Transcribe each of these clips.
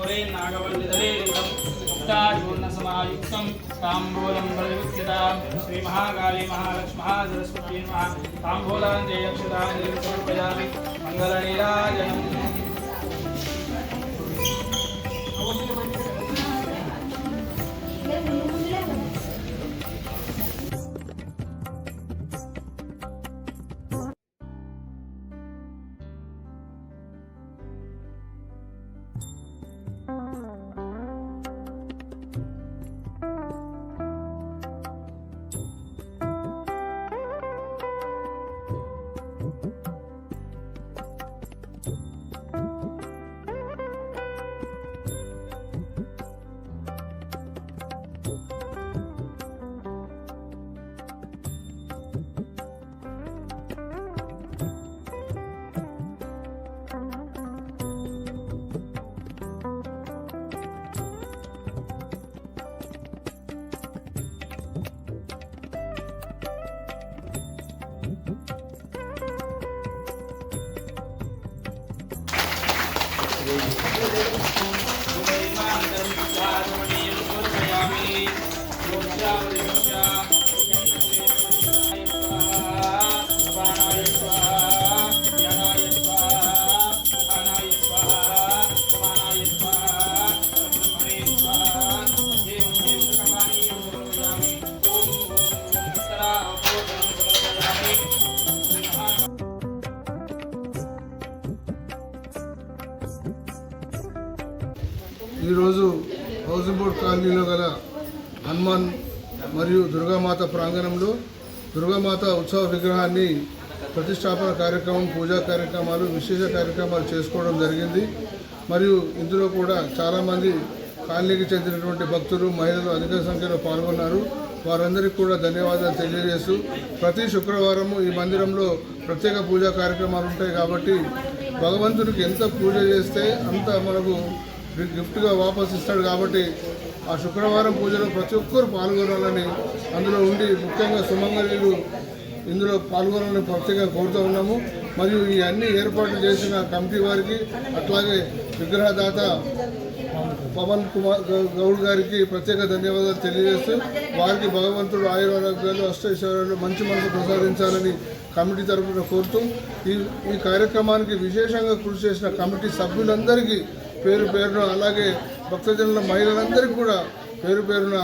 मूरे नागवल्लिदलेरितं मुक्ताचूर्णसमायुक्तं ताम्बूलं प्रतिविक्षितां श्रीमहाकाली महालक्ष्मी सरस्वती नमः ताम्बूलाञ्जयक्षताञ्जलिं समर्पयामि मङ्गलनीराजनम् ఈరోజు హౌసింగ్ బోర్డ్ కాలనీలో గల హనుమాన్ మరియు దుర్గామాత ప్రాంగణంలో దుర్గామాత ఉత్సవ విగ్రహాన్ని ప్రతిష్టాపన కార్యక్రమం, పూజా కార్యక్రమాలు, విశేష కార్యక్రమాలు చేసుకోవడం జరిగింది. మరియు ఇందులో కూడా చాలామంది కాలనీకి చెందినటువంటి భక్తులు, మహిళలు అధిక సంఖ్యలో పాల్గొన్నారు. వారందరికీ కూడా ధన్యవాదాలు తెలియజేస్తూ, ప్రతి శుక్రవారము ఈ మందిరంలో ప్రత్యేక పూజా కార్యక్రమాలు ఉంటాయి కాబట్టి భగవంతునికి ఎంత పూజ చేస్తే అంత మనకు గిఫ్ట్గా వాపస్ ఇస్తాడు. కాబట్టి ఆ శుక్రవారం పూజలో ప్రతి ఒక్కరు పాల్గొనాలని, అందులో ఉండి ముఖ్యంగా సుమంగళీలు ఇందులో పాల్గొనాలని ప్రత్యేకంగా కోరుతూ ఉన్నాము. మరియు ఈ అన్ని ఏర్పాట్లు చేసిన కమిటీ వారికి, అట్లాగే విగ్రహదాత పవన్ కుమార్ గౌడ్ గారికి ప్రత్యేక ధన్యవాదాలు తెలియజేస్తూ, వారికి భగవంతుడు ఆయురారోగ్యాలు, అష్టైశ్వర్యాలు, మంచి మనసు ప్రసాదించాలని కమిటీ తరఫున కోరుతూ, ఈ కార్యక్రమానికి విశేషంగా కృషి చేసిన కమిటీ సభ్యులందరికీ పేరు పేరున, అలాగే భక్తజనుల మహిళలందరికీ కూడా పేరు పేరున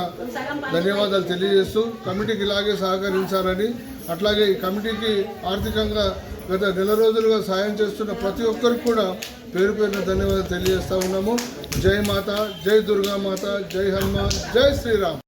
ధన్యవాదాలు తెలియజేస్తూ, కమిటీకి ఇలాగే సహకరించాలని, అట్లాగే ఈ కమిటీకి ఆర్థికంగా గత నెల రోజులుగా సాయం చేస్తున్న ప్రతి ఒక్కరికి కూడా పేరు పేరున ధన్యవాదాలు తెలియజేస్తూ ఉన్నాము. జై మాత, జై దుర్గామాత, జై హనుమాన్, జై శ్రీరామ్.